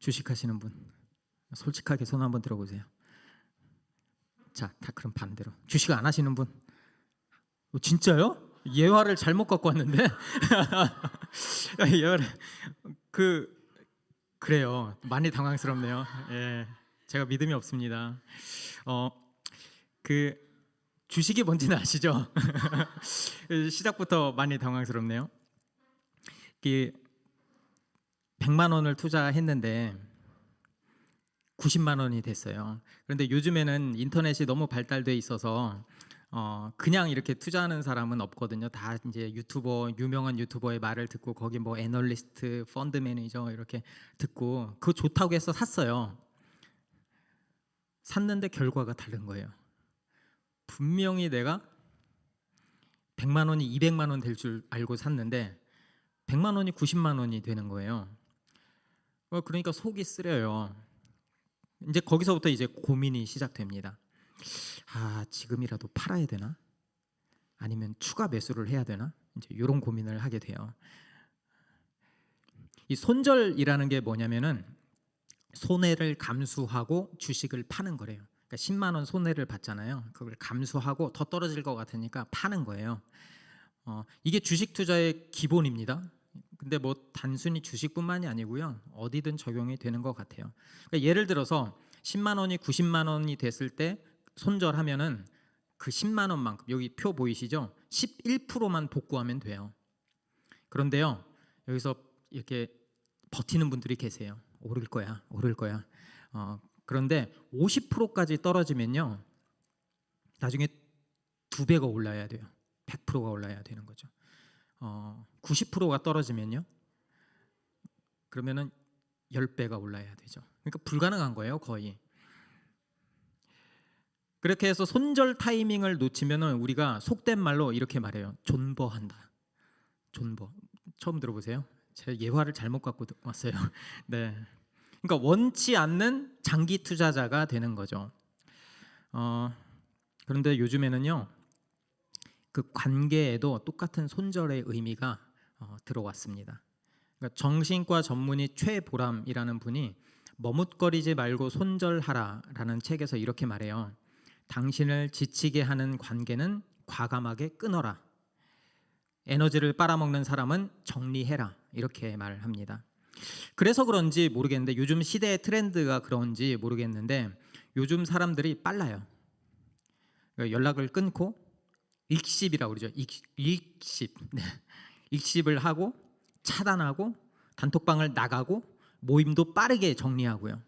주식하시는 분 솔직하게 손 한번 들어보세요. 자, 다 그럼 반대로 주식 안 하시는 분. 진짜요? 예화를 잘못 갖고 왔는데. 예화를 그래요. 많이 당황스럽네요. 예, 제가 믿음이 없습니다. 그 주식이 뭔지는 아시죠? 시작부터 많이 당황스럽네요. 100만 원을 투자했는데 90만 원이 됐어요. 그런데 요즘에는 인터넷이 너무 발달돼 있어서 그냥 이렇게 투자하는 사람은 없거든요. 다 이제 유명한 유튜버의 말을 듣고 거기 뭐 애널리스트, 펀드 매니저 이렇게 듣고 그거 좋다고 해서 샀어요. 샀는데 결과가 다른 거예요. 분명히 내가 100만 원이 200만 원 될 줄 알고 샀는데 100만 원이 90만 원이 되는 거예요. 그러니까 속이 쓰려요. 이제 거기서부터 이제 고민이 시작됩니다. 지금이라도 팔아야 되나? 아니면 추가 매수를 해야 되나? 이제 이런 고민을 하게 돼요. 이 손절이라는 게 뭐냐면은 손해를 감수하고 주식을 파는 거래요. 그러니까 10만 원 손해를 봤잖아요. 그걸 감수하고 더 떨어질 것 같으니까 파는 거예요. 이게 주식 투자의 기본입니다. 근데 뭐 단순히 주식뿐만이 아니고요. 어디든 적용이 되는 것 같아요. 그러니까 예를 들어서 10만 원이 90만 원이 됐을 때 손절하면은 그 10만 원만큼, 여기 표 보이시죠? 11%만 복구하면 돼요. 그런데요, 여기서 이렇게 버티는 분들이 계세요. 오를 거야. 그런데 50%까지 떨어지면요, 나중에 2배가 올라야 돼요. 100%가 올라야 되는 거죠. 90%가 떨어지면요, 그러면은 10배가 올라야 되죠. 그러니까 불가능한 거예요, 거의. 그렇게 해서 손절 타이밍을 놓치면은 우리가 속된 말로 이렇게 말해요. 존버한다. 존버. 처음 들어보세요? 제가 예화를 잘못 갖고 왔어요. 네. 그러니까 원치 않는 장기 투자자가 되는 거죠. 그런데 요즘에는요, 그 관계에도 똑같은 손절의 의미가 들어왔습니다. 그러니까 정신과 전문의 최보람이라는 분이 머뭇거리지 말고 손절하라라는 책에서 이렇게 말해요. 당신을 지치게 하는 관계는 과감하게 끊어라. 에너지를 빨아먹는 사람은 정리해라. 이렇게 말합니다. 그래서 그런지 모르겠는데, 요즘 시대의 트렌드가 그런지 모르겠는데, 요즘 사람들이 빨라요. 그러니까 연락을 끊고 익십이라고 그러죠. 익십. 네. 익십을 하고 차단하고 단톡방을 나가고 모임도 빠르게 정리하고요.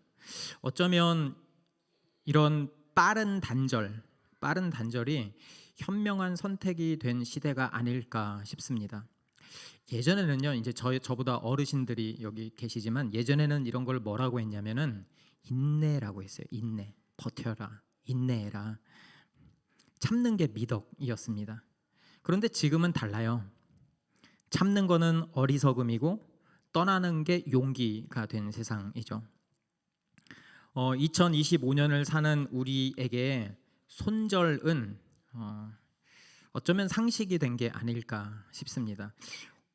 어쩌면 이런 빠른 단절이 현명한 선택이 된 시대가 아닐까 싶습니다. 예전에는요, 이제 저보다 어르신들이 여기 계시지만, 예전에는 이런 걸 뭐라고 했냐면은 인내라고 했어요. 인내, 버텨라, 인내해라. 참는 게 미덕이었습니다. 그런데 지금은 달라요. 참는 거는 어리석음이고 떠나는 게 용기가 된 세상이죠. 2025년을 사는 우리에게 손절은 어쩌면 상식이 된 게 아닐까 싶습니다.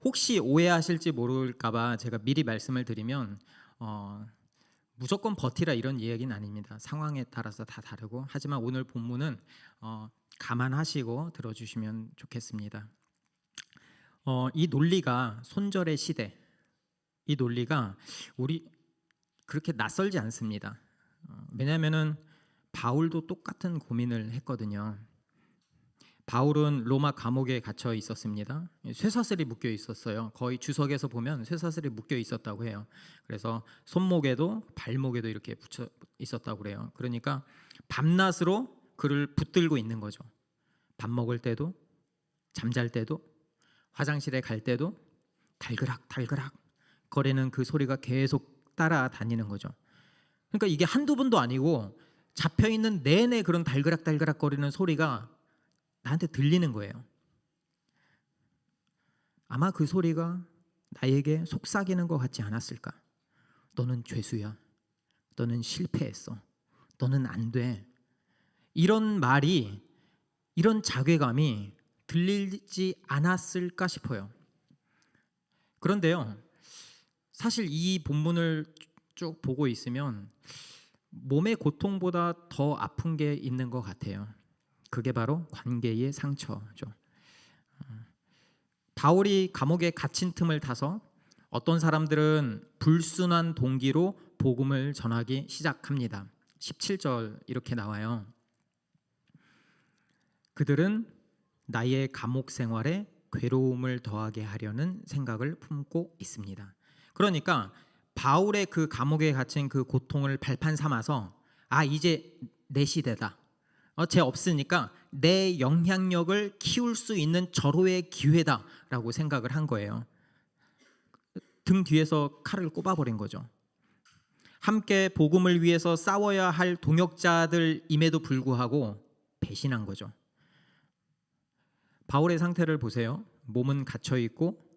혹시 오해하실지 모를까봐 제가 미리 말씀을 드리면, 무조건 버티라 이런 이야기는 아닙니다. 상황에 따라서 다 다르고, 하지만 오늘 본문은 감안하시고 들어주시면 좋겠습니다. 이 논리가, 손절의 시대, 이 논리가 우리 그렇게 낯설지 않습니다. 왜냐하면은 바울도 똑같은 고민을 했거든요. 바울은 로마 감옥에 gat혀 있었습니다. 쇠사슬이 묶여 있었어요. 거의 주석에서 보면 쇠사슬이 묶여 있었다고 해요. 그래서 손목에도 발목에도 이렇게 붙여 있었다고 그래요. 그러니까 밤낮으로 그를 붙들고 있는 거죠. 밥 먹을 때도, 잠잘 때도, 화장실에 갈 때도 달그락 거리는 그 소리가 계속 따라다니는 거죠. 그러니까 이게 한두 번도 아니고 잡혀있는 내내 그런 달그락 거리는 소리가 나한테 들리는 거예요. 아마 그 소리가 나에게 속삭이는 것 같지 않았을까? 너는 죄수야. 너는 실패했어. 너는 안 돼. 이런 말이, 이런 자괴감이 들리지 않았을까 싶어요. 그런데요, 사실 이 본문을 쭉 보고 있으면 몸의 고통보다 더 아픈 게 있는 것 같아요. 그게 바로 관계의 상처죠. 바울이 감옥에 갇힌 틈을 타서 어떤 사람들은 불순한 동기로 복음을 전하기 시작합니다. 17절 이렇게 나와요. 그들은 나의 감옥 생활에 괴로움을 더하게 하려는 생각을 품고 있습니다. 그러니까 바울의 그 감옥에 갇힌 그 고통을 발판 삼아서 이제 내 시대다. 쟤 없으니까 내 영향력을 키울 수 있는 절호의 기회다라고 생각을 한 거예요. 등 뒤에서 칼을 꼽아버린 거죠. 함께 복음을 위해서 싸워야 할 동역자들임에도 불구하고 배신한 거죠. 바울의 상태를 보세요. 몸은 갇혀 있고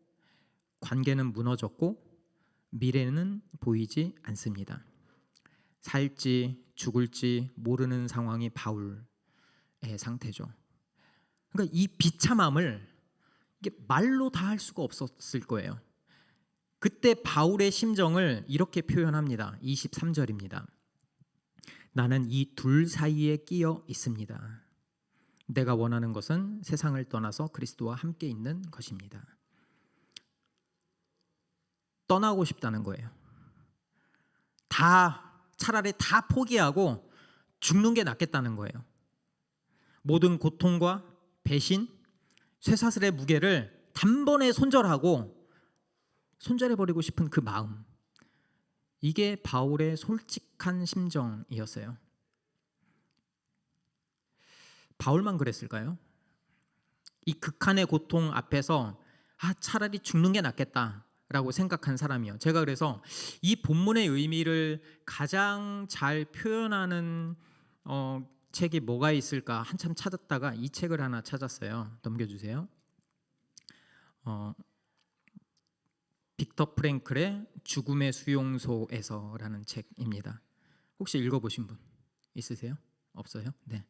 관계는 무너졌고 미래는 보이지 않습니다. 살지 죽을지 모르는 상황이 바울의 상태죠. 그러니까 이 비참함을 이게 말로 다 할 수가 없었을 거예요. 그때 바울의 심정을 이렇게 표현합니다. 23절입니다. 나는 이 둘 사이에 끼어 있습니다. 내가 원하는 것은 세상을 떠나서 그리스도와 함께 있는 것입니다. 떠나고 싶다는 거예요. 차라리 다 포기하고 죽는 게 낫겠다는 거예요. 모든 고통과 배신, 쇠사슬의 무게를 단번에 손절해버리고 싶은 그 마음, 이게 바울의 솔직한 심정이었어요. 바울만 그랬을까요? 이 극한의 고통 앞에서 차라리 죽는 게 낫겠다라고 생각한 사람이요. 제가 그래서 이 본문의 의미를 가장 잘 표현하는 책이 뭐가 있을까 한참 찾았다가 이 책을 하나 찾았어요. 넘겨주세요. 빅터 프랭클의 죽음의 수용소에서라는 책입니다. 혹시 읽어보신 분 있으세요? 없어요? 네.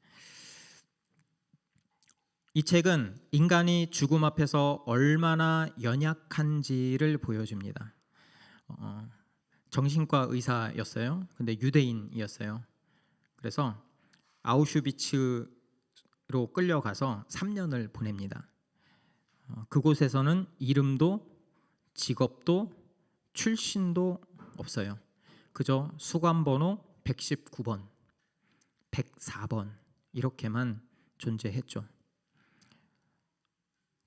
이 책은 인간이 죽음 앞에서 얼마나 연약한지를 보여줍니다. 정신과 의사였어요. 근데 유대인이었어요. 그래서 아우슈비츠로 끌려가서 3년을 보냅니다. 그곳에서는 이름도 직업도 출신도 없어요. 그저 수감번호 119번, 104번 이렇게만 존재했죠.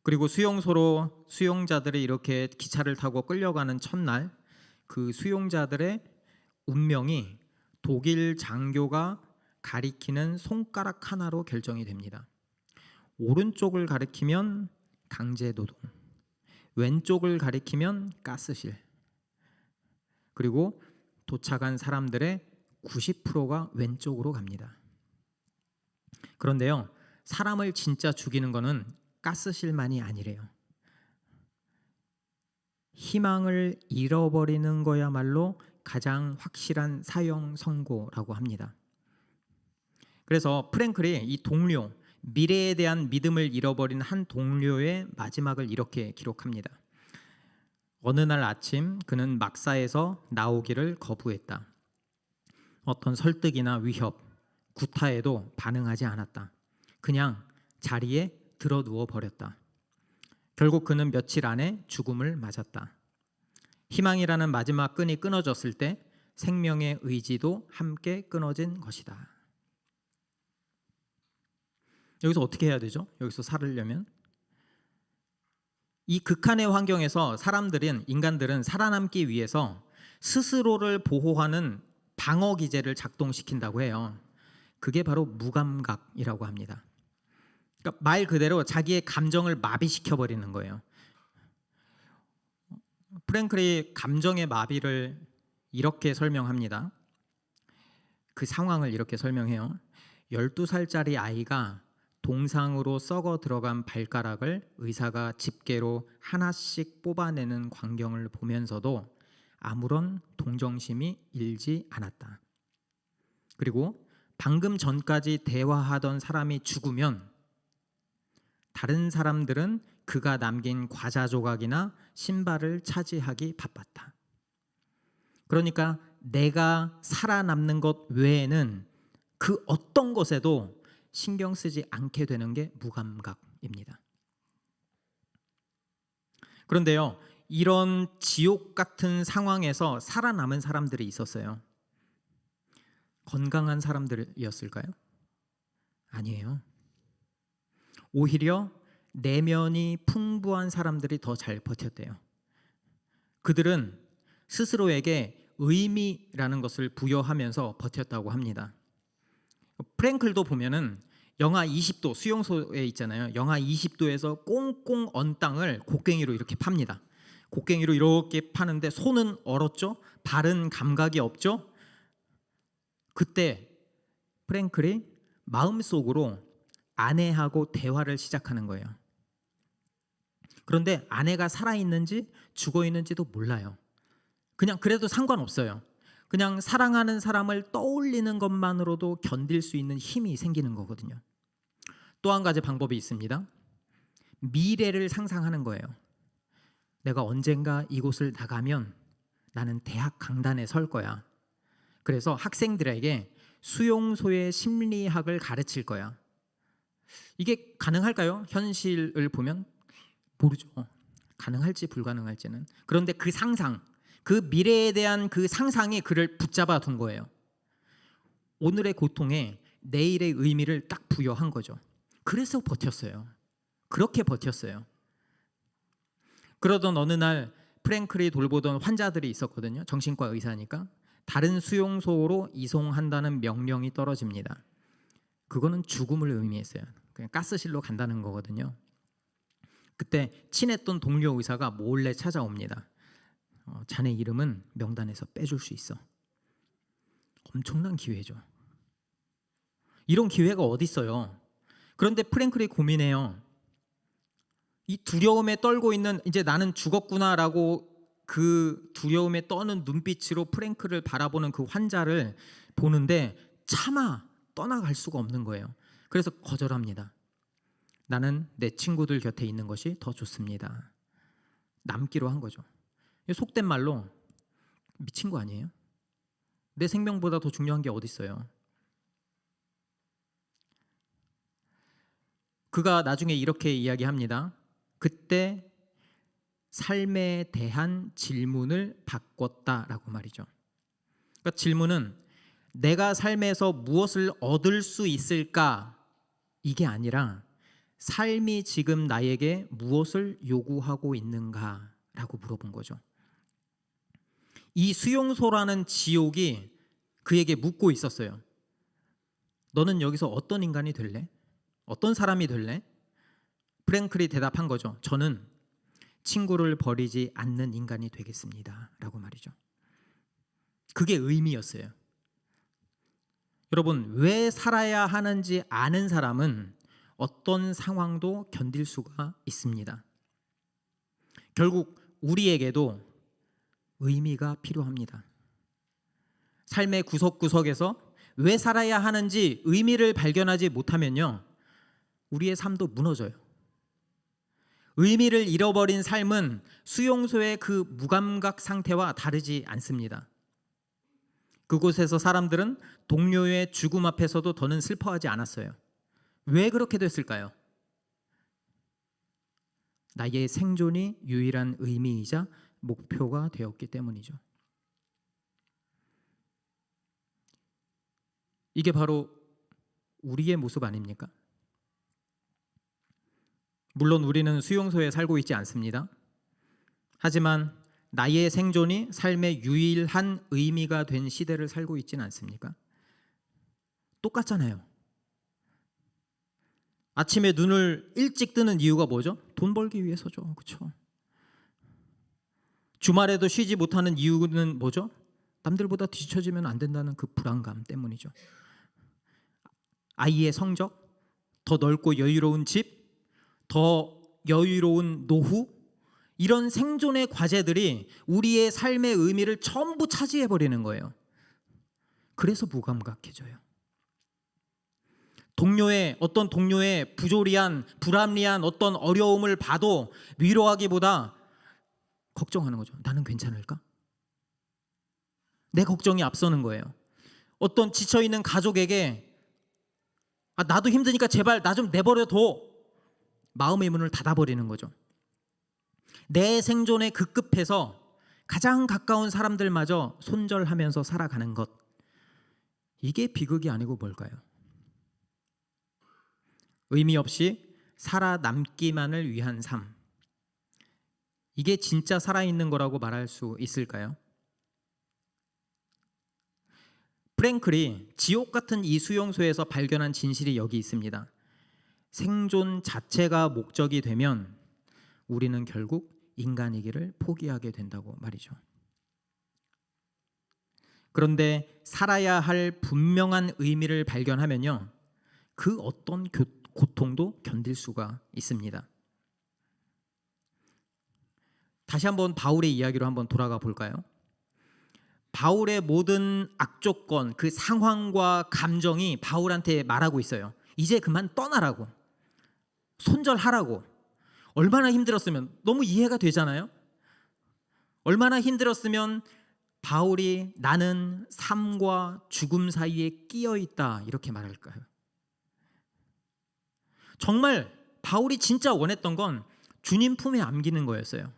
그리고 수용소로 수용자들이 이렇게 기차를 타고 끌려가는 첫날, 그 수용자들의 운명이 독일 장교가 가리키는 손가락 하나로 결정이 됩니다. 오른쪽을 가리키면 강제노동, 왼쪽을 가리키면 가스실, 그리고 도착한 사람들의 90%가 왼쪽으로 갑니다. 그런데요, 사람을 진짜 죽이는 거는 가스실만이 아니래요. 희망을 잃어버리는 거야말로 가장 확실한 사형 선고라고 합니다. 그래서 프랭클이 이 동료, 미래에 대한 믿음을 잃어버린 한 동료의 마지막을 이렇게 기록합니다. 어느 날 아침 그는 막사에서 나오기를 거부했다. 어떤 설득이나 위협, 구타에도 반응하지 않았다. 그냥 자리에 들어 누워 버렸다. 결국 그는 며칠 안에 죽음을 맞았다. 희망이라는 마지막 끈이 끊어졌을 때 생명의 의지도 함께 끊어진 것이다. 여기서 어떻게 해야 되죠? 여기서 살으려면 이 극한의 환경에서 인간들은 살아남기 위해서 스스로를 보호하는 방어 기제를 작동시킨다고 해요. 그게 바로 무감각이라고 합니다. 그러니까 말 그대로 자기의 감정을 마비시켜 버리는 거예요. 프랭클이 감정의 마비를 이렇게 설명합니다. 그 상황을 이렇게 설명해요. 12살짜리 아이가 동상으로 썩어 들어간 발가락을 의사가 집게로 하나씩 뽑아내는 광경을 보면서도 아무런 동정심이 일지 않았다. 그리고 방금 전까지 대화하던 사람이 죽으면 다른 사람들은 그가 남긴 과자 조각이나 신발을 차지하기 바빴다. 그러니까 내가 살아남는 것 외에는 그 어떤 것에도 신경 쓰지 않게 되는 게 무감각입니다. 그런데요, 이런 지옥 같은 상황에서 살아남은 사람들이 있었어요. 건강한 사람들이었을까요? 아니에요. 오히려 내면이 풍부한 사람들이 더 잘 버텼대요. 그들은 스스로에게 의미라는 것을 부여하면서 버텼다고 합니다. 프랭클도 보면은 영하 20도 수용소에 있잖아요. 영하 20도에서 꽁꽁 언 땅을 곡괭이로 이렇게 팝니다. 곡괭이로 이렇게 파는데 손은 얼었죠. 발은 감각이 없죠. 그때 프랭클이 마음속으로 아내하고 대화를 시작하는 거예요. 그런데 아내가 살아있는지 죽어있는지도 몰라요. 그냥 그래도 상관없어요. 그냥 사랑하는 사람을 떠올리는 것만으로도 견딜 수 있는 힘이 생기는 거거든요. 또 한 가지 방법이 있습니다. 미래를 상상하는 거예요. 내가 언젠가 이곳을 나가면 나는 대학 강단에 설 거야. 그래서 학생들에게 수용소의 심리학을 가르칠 거야. 이게 가능할까요? 현실을 보면 모르죠. 가능할지 불가능할지는. 그런데 그 상상, 그 미래에 대한 그 상상이 그를 붙잡아 둔 거예요. 오늘의 고통에 내일의 의미를 딱 부여한 거죠. 그래서 버텼어요. 그렇게 버텼어요. 그러던 어느 날 프랭클이 돌보던 환자들이 있었거든요. 정신과 의사니까. 다른 수용소로 이송한다는 명령이 떨어집니다. 그거는 죽음을 의미했어요. 그냥 가스실로 간다는 거거든요. 그때 친했던 동료 의사가 몰래 찾아옵니다. 자네 이름은 명단에서 빼줄 수 있어. 엄청난 기회죠. 이런 기회가 어디 있어요. 그런데 프랭클이 고민해요. 이 두려움에 떨고 있는 이제 나는 죽었구나라고 그 두려움에 떠는 눈빛으로 프랭클을 바라보는 그 환자를 보는데 차마 떠나갈 수가 없는 거예요. 그래서 거절합니다. 나는 내 친구들 곁에 있는 것이 더 좋습니다. 남기로 한 거죠. 속된 말로 미친 거 아니에요? 내 생명보다 더 중요한 게 어디 있어요? 그가 나중에 이렇게 이야기합니다. 그때 삶에 대한 질문을 바꿨다라고 말이죠. 그러니까 질문은 내가 삶에서 무엇을 얻을 수 있을까? 이게 아니라 삶이 지금 나에게 무엇을 요구하고 있는가라고 물어본 거죠. 이 수용소라는 지옥이 그에게 묻고 있었어요. 너는 여기서 어떤 인간이 될래? 어떤 사람이 될래? 프랭클이 대답한 거죠. 저는 친구를 버리지 않는 인간이 되겠습니다. 라고 말이죠. 그게 의미였어요. 여러분, 왜 살아야 하는지 아는 사람은 어떤 상황도 견딜 수가 있습니다. 결국 우리에게도 의미가 필요합니다. 삶의 구석구석에서 왜 살아야 하는지 의미를 발견하지 못하면요, 우리의 삶도 무너져요. 의미를 잃어버린 삶은 수용소의 그 무감각 상태와 다르지 않습니다. 그곳에서 사람들은 동료의 죽음 앞에서도 더는 슬퍼하지 않았어요. 왜 그렇게 됐을까요? 나의 생존이 유일한 의미이자 목표가 되었기 때문이죠. 이게 바로 우리의 모습 아닙니까? 물론 우리는 수용소에 살고 있지 않습니다. 하지만 나의 생존이 삶의 유일한 의미가 된 시대를 살고 있지는 않습니까? 똑같잖아요. 아침에 눈을 일찍 뜨는 이유가 뭐죠? 돈 벌기 위해서죠. 그렇죠? 주말에도 쉬지 못하는 이유는 뭐죠? 남들보다 뒤처지면 안 된다는 그 불안감 때문이죠. 아이의 성적, 더 넓고 여유로운 집, 더 여유로운 노후, 이런 생존의 과제들이 우리의 삶의 의미를 전부 차지해버리는 거예요. 그래서 무감각해져요. 어떤 동료의 부조리한, 불합리한 어떤 어려움을 봐도 위로하기보다 걱정하는 거죠. 나는 괜찮을까? 내 걱정이 앞서는 거예요. 어떤 지쳐있는 가족에게 나도 힘드니까 제발 나 좀 내버려둬. 마음의 문을 닫아버리는 거죠. 내 생존에 급급해서 가장 가까운 사람들마저 손절하면서 살아가는 것. 이게 비극이 아니고 뭘까요? 의미 없이 살아남기만을 위한 삶. 이게 진짜 살아있는 거라고 말할 수 있을까요? 프랭클이 지옥 같은 이 수용소에서 발견한 진실이 여기 있습니다. 생존 자체가 목적이 되면 우리는 결국 인간이기를 포기하게 된다고 말이죠. 그런데 살아야 할 분명한 의미를 발견하면요, 그 어떤 고통도 견딜 수가 있습니다. 다시 한번 바울의 이야기로 한번 돌아가 볼까요? 바울의 모든 악조건, 그 상황과 감정이 바울한테 말하고 있어요. 이제 그만 떠나라고, 손절하라고. 얼마나 힘들었으면, 너무 이해가 되잖아요. 얼마나 힘들었으면 바울이 나는 삶과 죽음 사이에 끼어 있다 이렇게 말할까요? 정말 바울이 진짜 원했던 건 주님 품에 안기는 거였어요.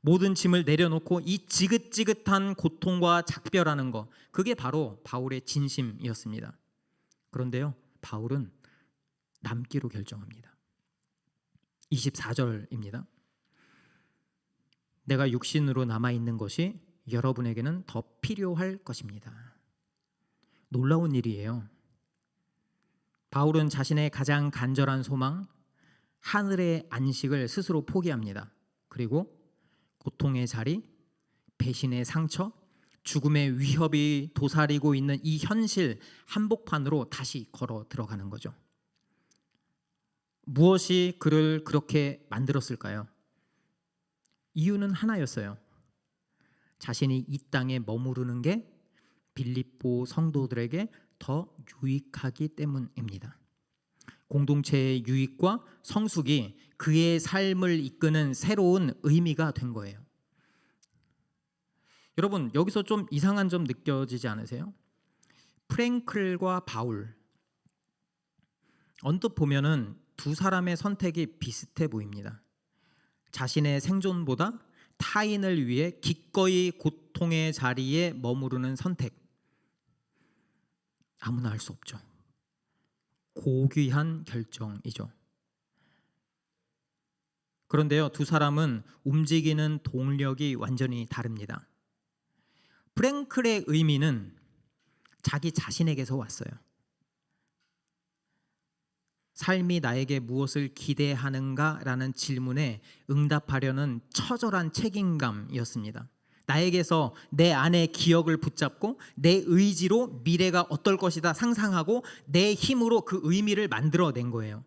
모든 짐을 내려놓고 이 지긋지긋한 고통과 작별하는 거, 그게 바로 바울의 진심이었습니다. 그런데요, 바울은 남기로 결정합니다. 24절입니다. 내가 육신으로 남아있는 것이 여러분에게는 더 필요할 것입니다. 놀라운 일이에요. 바울은 자신의 가장 간절한 소망, 하늘의 안식을 스스로 포기합니다. 그리고 고통의 자리, 배신의 상처, 죽음의 위협이 도사리고 있는 이 현실 한복판으로 다시 걸어 들어가는 거죠. 무엇이 그를 그렇게 만들었을까요? 이유는 하나였어요. 자신이 이 땅에 머무르는 게 빌립보 성도들에게 더 유익하기 때문입니다. 공동체의 유익과 성숙이 그의 삶을 이끄는 새로운 의미가 된 거예요. 여러분, 여기서 좀 이상한 점 느껴지지 않으세요? 프랭클과 바울, 언뜻 보면은 두 사람의 선택이 비슷해 보입니다. 자신의 생존보다 타인을 위해 기꺼이 고통의 자리에 머무르는 선택. 아무나 할 수 없죠. 고귀한 결정이죠. 그런데요, 두 사람은 움직이는 동력이 완전히 다릅니다. 프랭클의 의미는 자기 자신에게서 왔어요. 삶이 나에게 무엇을 기대하는가라는 질문에 응답하려는 처절한 책임감이었습니다. 나에게서 내 안의 기억을 붙잡고 내 의지로 미래가 어떨 것이다 상상하고 내 힘으로 그 의미를 만들어낸 거예요.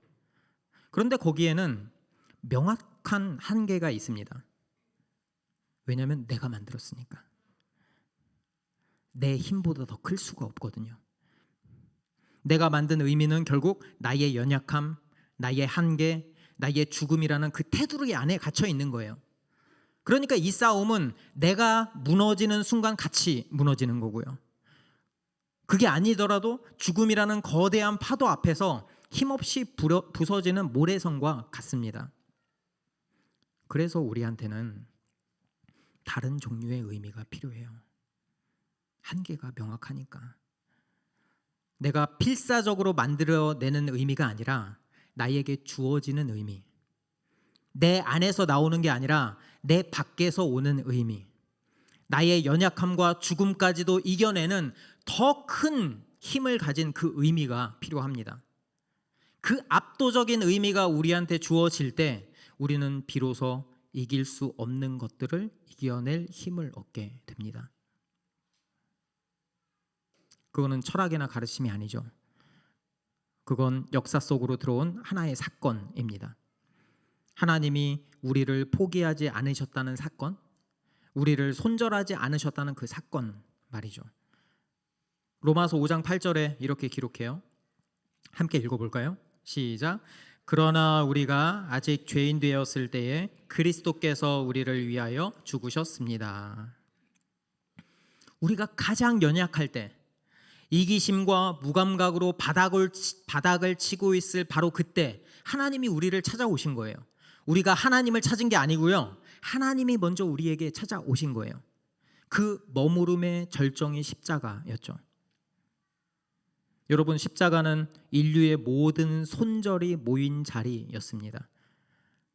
그런데 거기에는 명확한 한계가 있습니다. 왜냐하면 내가 만들었으니까. 내 힘보다 더 클 수가 없거든요. 내가 만든 의미는 결국 나의 연약함, 나의 한계, 나의 죽음이라는 그 테두리 안에 갇혀 있는 거예요. 그러니까 이 싸움은 내가 무너지는 순간 같이 무너지는 거고요. 그게 아니더라도 죽음이라는 거대한 파도 앞에서 힘없이 부서지는 모래성과 같습니다. 그래서 우리한테는 다른 종류의 의미가 필요해요. 한계가 명확하니까. 내가 필사적으로 만들어내는 의미가 아니라 나에게 주어지는 의미, 내 안에서 나오는 게 아니라 내 밖에서 오는 의미, 나의 연약함과 죽음까지도 이겨내는 더 큰 힘을 가진 그 의미가 필요합니다. 그 압도적인 의미가 우리한테 주어질 때 우리는 비로소 이길 수 없는 것들을 이겨낼 힘을 얻게 됩니다. 그거는 철학이나 가르침이 아니죠. 그건 역사 속으로 들어온 하나의 사건입니다. 하나님이 우리를 포기하지 않으셨다는 사건, 우리를 손절하지 않으셨다는 그 사건 말이죠. 로마서 5장 8절에 이렇게 기록해요. 함께 읽어볼까요? 시작. 그러나 우리가 아직 죄인 되었을 때에 그리스도께서 우리를 위하여 죽으셨습니다. 우리가 가장 연약할 때, 이기심과 무감각으로 바닥을 치고 있을 바로 그때 하나님이 우리를 찾아오신 거예요. 우리가 하나님을 찾은 게 아니고요, 하나님이 먼저 우리에게 찾아오신 거예요. 그 머무름의 절정이 십자가였죠. 여러분, 십자가는 인류의 모든 손절이 모인 자리였습니다.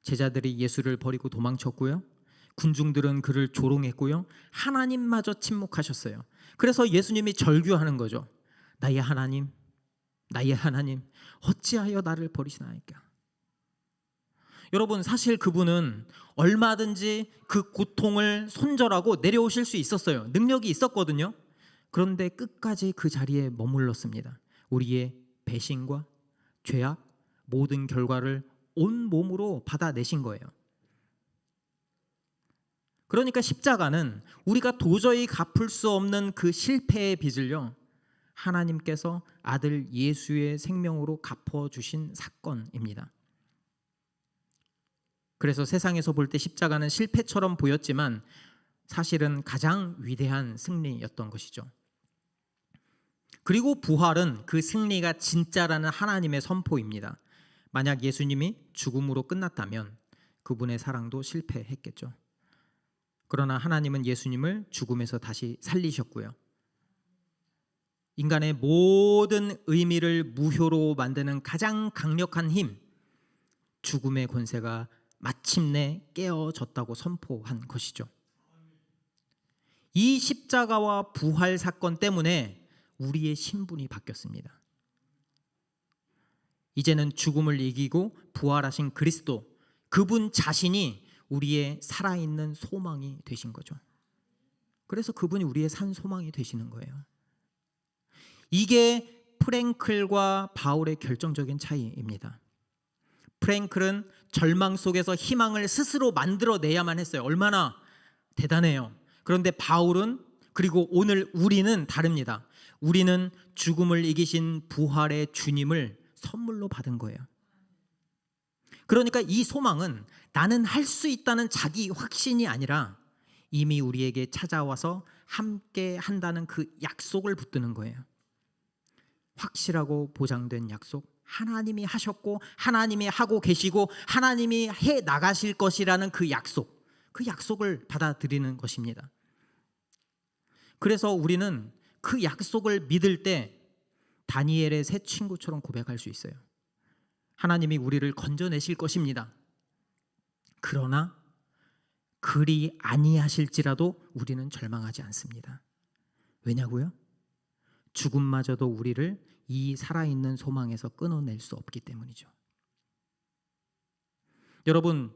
제자들이 예수를 버리고 도망쳤고요, 군중들은 그를 조롱했고요, 하나님마저 침묵하셨어요. 그래서 예수님이 절규하는 거죠. 나의 하나님, 나의 하나님, 어찌하여 나를 버리시나이까. 여러분, 사실 그분은 얼마든지 그 고통을 손절하고 내려오실 수 있었어요. 능력이 있었거든요. 그런데 끝까지 그 자리에 머물렀습니다. 우리의 배신과 죄악, 모든 결과를 온 몸으로 받아내신 거예요. 그러니까 십자가는 우리가 도저히 갚을 수 없는 그 실패의 빚을요, 하나님께서 아들 예수의 생명으로 갚아주신 사건입니다. 그래서 세상에서 볼 때 십자가는 실패처럼 보였지만 사실은 가장 위대한 승리였던 것이죠. 그리고 부활은 그 승리가 진짜라는 하나님의 선포입니다. 만약 예수님이 죽음으로 끝났다면 그분의 사랑도 실패했겠죠. 그러나 하나님은 예수님을 죽음에서 다시 살리셨고요, 인간의 모든 의미를 무효로 만드는 가장 강력한 힘, 죽음의 권세가 마침내 깨어졌다고 선포한 것이죠. 이 십자가와 부활 사건 때문에 우리의 신분이 바뀌었습니다. 이제는 죽음을 이기고 부활하신 그리스도, 그분 자신이 우리의 살아있는 소망이 되신 거죠. 그래서 그분이 우리의 산 소망이 되시는 거예요. 이게 프랭클과 바울의 결정적인 차이입니다. 프랭클은 절망 속에서 희망을 스스로 만들어내야만 했어요. 얼마나 대단해요. 그런데 바울은, 그리고 오늘 우리는 다릅니다. 우리는 죽음을 이기신 부활의 주님을 선물로 받은 거예요. 그러니까 이 소망은 나는 할 수 있다는 자기 확신이 아니라 이미 우리에게 찾아와서 함께 한다는 그 약속을 붙드는 거예요. 확실하고 보장된 약속, 하나님이 하셨고 하나님이 하고 계시고 하나님이 해 나가실 것이라는 그 약속, 그 약속을 받아들이는 것입니다. 그래서 우리는 그 약속을 믿을 때 다니엘의 새 친구처럼 고백할 수 있어요. 하나님이 우리를 건져내실 것입니다. 그러나 그리 아니하실지라도 우리는 절망하지 않습니다. 왜냐고요? 죽음마저도 우리를 이 살아있는 소망에서 끊어낼 수 없기 때문이죠. 여러분,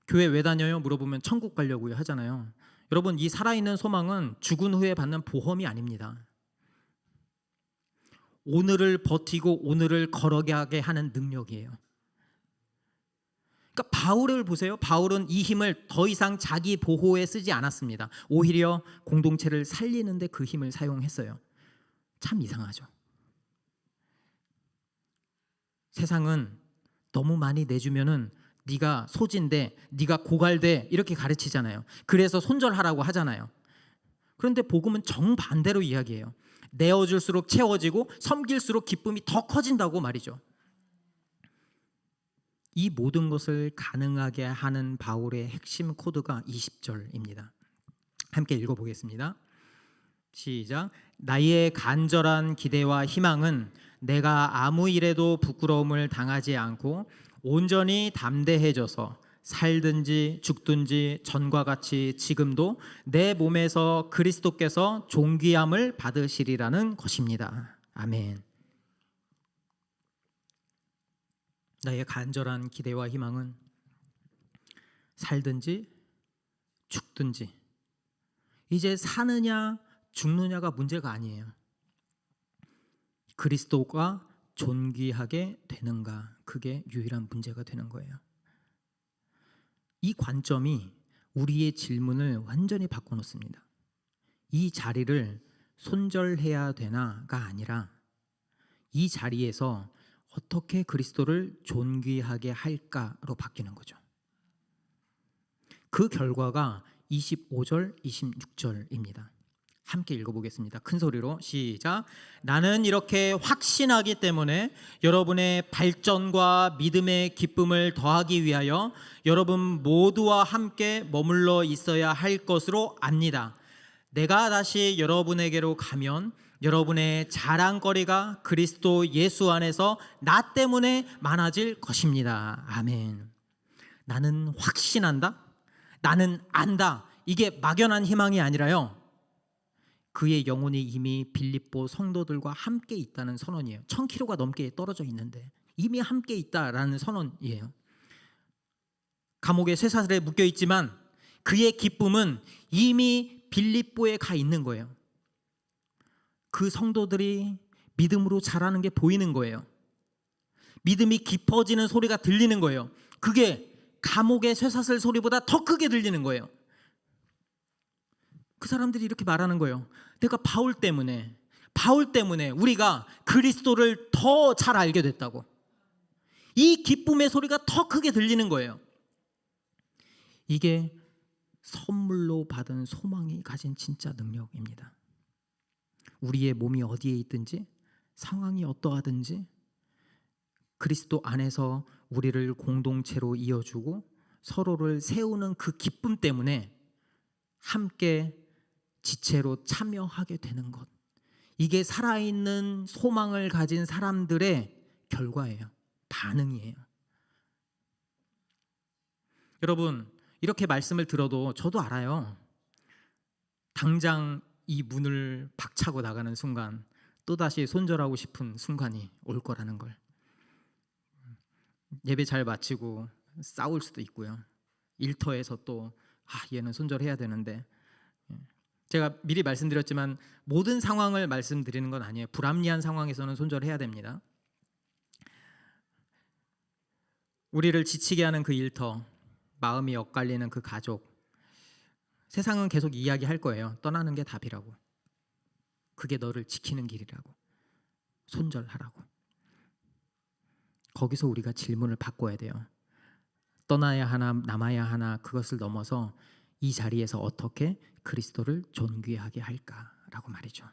교회 왜 다녀요? 물어보면 천국 가려고요 하잖아요. 여러분, 이 살아있는 소망은 죽은 후에 받는 보험이 아닙니다. 오늘을 버티고 오늘을 걸어가게 하는 능력이에요. 그러니까 바울을 보세요. 바울은 이 힘을 더 이상 자기 보호에 쓰지 않았습니다. 오히려 공동체를 살리는 데 그 힘을 사용했어요. 참 이상하죠. 세상은 너무 많이 내주면은 네가 소진돼, 네가 고갈돼 이렇게 가르치잖아요. 그래서 손절하라고 하잖아요. 그런데 복음은 정반대로 이야기해요. 내어줄수록 채워지고 섬길수록 기쁨이 더 커진다고 말이죠. 이 모든 것을 가능하게 하는 바울의 핵심 코드가 20절입니다. 함께 읽어보겠습니다. 시작. 나의 간절한 기대와 희망은 내가 아무 일에도 부끄러움을 당하지 않고 온전히 담대해져서 살든지 죽든지 전과 같이 지금도 내 몸에서 그리스도께서 존귀함을 받으시리라는 것입니다. 아멘. 나의 간절한 기대와 희망은 살든지 죽든지, 이제 사느냐 죽느냐가 문제가 아니에요. 그리스도가 존귀하게 되는가, 그게 유일한 문제가 되는 거예요. 이 관점이 우리의 질문을 완전히 바꿔놓습니다. 이 자리를 손절해야 되나가 아니라 이 자리에서 어떻게 그리스도를 존귀하게 할까로 바뀌는 거죠. 그 결과가 25절, 26절입니다. 함께 읽어보겠습니다. 큰 소리로 시작. 나는 이렇게 확신하기 때문에 여러분의 발전과 믿음의 기쁨을 더하기 위하여 여러분 모두와 함께 머물러 있어야 할 것으로 압니다. 내가 다시 여러분에게로 가면 여러분의 자랑거리가 그리스도 예수 안에서 나 때문에 많아질 것입니다. 아멘. 나는 확신한다. 나는 안다. 이게 막연한 희망이 아니라요, 그의 영혼이 이미 빌립보 성도들과 함께 있다는 선언이에요. 1000km가 넘게 떨어져 있는데 이미 함께 있다라는 선언이에요. 감옥에 쇠사슬에 묶여 있지만 그의 기쁨은 이미 빌립보에 가 있는 거예요. 그 성도들이 믿음으로 자라는 게 보이는 거예요. 믿음이 깊어지는 소리가 들리는 거예요. 그게 감옥의 쇠사슬 소리보다 더 크게 들리는 거예요. 그 사람들이 이렇게 말하는 거예요. 내가 바울 때문에 우리가 그리스도를 더 잘 알게 됐다고. 이 기쁨의 소리가 더 크게 들리는 거예요. 이게 선물로 받은 소망이 가진 진짜 능력입니다. 우리의 몸이 어디에 있든지, 상황이 어떠하든지 그리스도 안에서 우리를 공동체로 이어주고 서로를 세우는 그 기쁨 때문에 함께 지체로 참여하게 되는 것, 이게 살아있는 소망을 가진 사람들의 결과예요. 반응이에요. 여러분, 이렇게 말씀을 들어도 저도 알아요. 당장 이 문을 박차고 나가는 순간 또다시 손절하고 싶은 순간이 올 거라는 걸. 예배 잘 마치고 싸울 수도 있고요. 일터에서 또 얘는 손절해야 되는데, 제가 미리 말씀드렸지만 모든 상황을 말씀드리는 건 아니에요. 불합리한 상황에서는 손절해야 됩니다. 우리를 지치게 하는 그 일터, 마음이 엇갈리는 그 가족, 세상은 계속 이야기할 거예요. 떠나는 게 답이라고. 그게 너를 지키는 길이라고. 손절하라고. 거기서 우리가 질문을 바꿔야 돼요. 떠나야 하나 남아야 하나, 그것을 넘어서 이 자리에서 어떻게 그리스도를 존귀하게 할까라고 말이죠.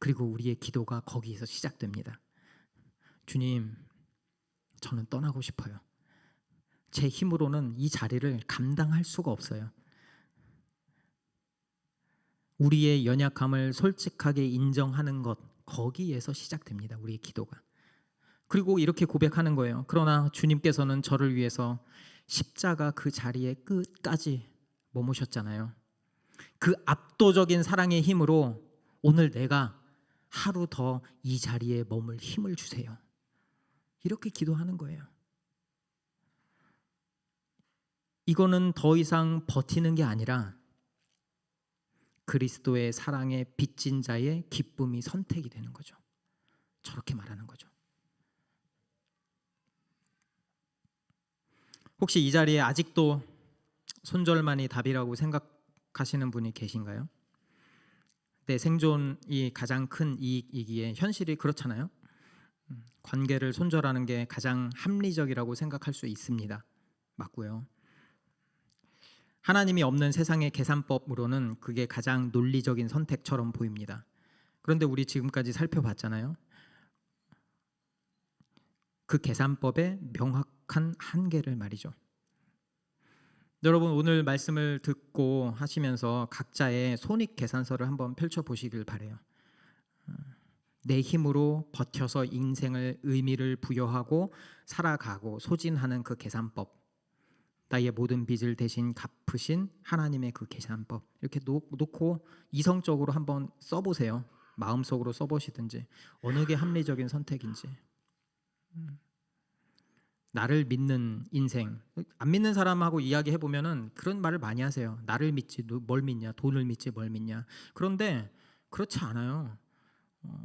그리고 우리의 기도가 거기에서 시작됩니다. 주님, 저는 떠나고 싶어요. 제 힘으로는 이 자리를 감당할 수가 없어요. 우리의 연약함을 솔직하게 인정하는 것, 거기에서 시작됩니다. 우리의 기도가. 그리고 이렇게 고백하는 거예요. 그러나 주님께서는 저를 위해서 십자가 그 자리에 끝까지 머무셨잖아요. 그 압도적인 사랑의 힘으로 오늘 내가 하루 더 이 자리에 머물 힘을 주세요. 이렇게 기도하는 거예요. 이거는 더 이상 버티는 게 아니라 그리스도의 사랑에 빚진 자의 기쁨이 선택이 되는 거죠. 저렇게 말하는 거죠. 혹시 이 자리에 아직도 손절만이 답이라고 생각하시는 분이 계신가요? 내 생존이 가장 큰 이익이기에 현실이 그렇잖아요. 관계를 손절하는 게 가장 합리적이라고 생각할 수 있습니다. 맞고요. 하나님이 없는 세상의 계산법으로는 그게 가장 논리적인 선택처럼 보입니다. 그런데 우리 지금까지 살펴봤잖아요. 그 계산법의 명확한 한계를 말이죠. 여러분, 오늘 말씀을 듣고 하시면서 각자의 손익계산서를 한번 펼쳐보시길 바라요. 내 힘으로 버텨서 인생을 의미를 부여하고 살아가고 소진하는 그 계산법, 나의 모든 빚을 대신 갚으신 하나님의 그 계산법, 이렇게 놓고 이성적으로 한번 써보세요. 마음속으로 써보시든지 어느 게 합리적인 선택인지. 나를 믿는 인생, 안 믿는 사람하고 이야기해보면은 그런 말을 많이 하세요. 나를 믿지 뭘 믿냐, 돈을 믿지 뭘 믿냐. 그런데 그렇지 않아요.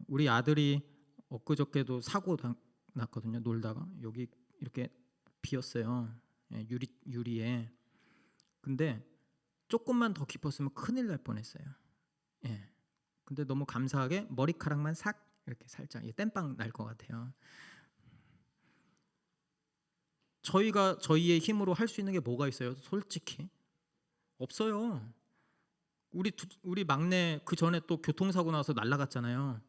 우리 아들이 엊그저께도 사고 났거든요. 놀다가 여기 이렇게 비었어요. 유리에. 근데 조금만 더 깊었으면 큰일 날 뻔했어요. 근데 너무 감사하게 머리카락만 싹 이렇게 살짝 땜빵 날 것 같아요. 저희가 저희의 힘으로 할 수 있는 게 뭐가 있어요? 솔직히 없어요. 우리 막내 그 전에 또 교통사고 나서 날아갔잖아요.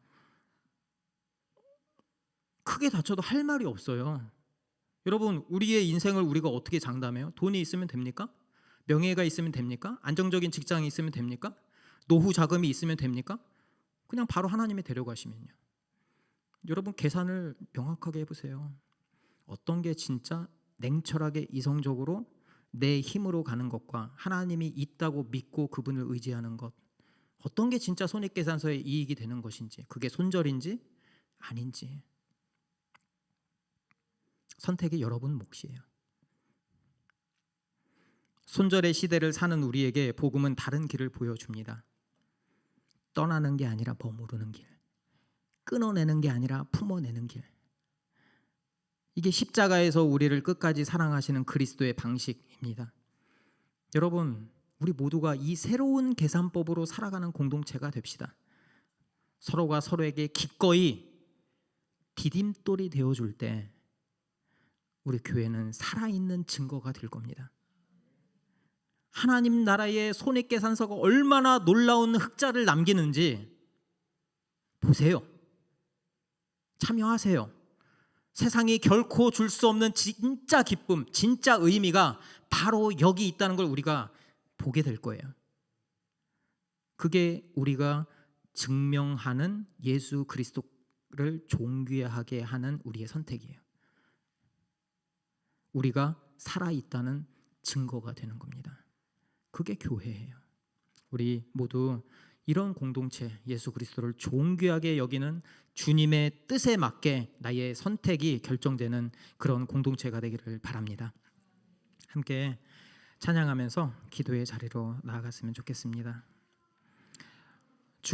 크게 다쳐도 할 말이 없어요. 여러분, 우리의 인생을 우리가 어떻게 장담해요? 돈이 있으면 됩니까? 명예가 있으면 됩니까? 안정적인 직장이 있으면 됩니까? 노후 자금이 있으면 됩니까? 그냥 바로 하나님이 데려가시면요. 여러분, 계산을 명확하게 해보세요. 어떤 게 진짜 냉철하게 이성적으로 내 힘으로 가는 것과 하나님이 있다고 믿고 그분을 의지하는 것, 어떤 게 진짜 손익계산서에 이익이 되는 것인지, 그게 손절인지 아닌지, 선택이 여러분 몫이에요. 손절의 시대를 사는 우리에게 복음은 다른 길을 보여줍니다. 떠나는 게 아니라 머무르는 길, 끊어내는 게 아니라 품어내는 길. 이게 십자가에서 우리를 끝까지 사랑하시는 그리스도의 방식입니다. 여러분, 우리 모두가 이 새로운 계산법으로 살아가는 공동체가 됩시다. 서로가 서로에게 기꺼이 디딤돌이 되어줄 때 우리 교회는 살아있는 증거가 될 겁니다. 하나님 나라의 손익계산서가 얼마나 놀라운 흑자를 남기는지 보세요. 참여하세요. 세상이 결코 줄 수 없는 진짜 기쁨, 진짜 의미가 바로 여기 있다는 걸 우리가 보게 될 거예요. 그게 우리가 증명하는 예수 그리스도를 존귀하게 하는 우리의 선택이에요. 우리가 살아있다는 증거가 되는 겁니다. 그게 교회예요. 우리 모두 이런 공동체, 예수 그리스도를 존귀하게 여기는 주님의 뜻에 맞게 나의 선택이 결정되는 그런 공동체가 되기를 바랍니다. 함께 찬양하면서 기도의 자리로 나아갔으면 좋겠습니다.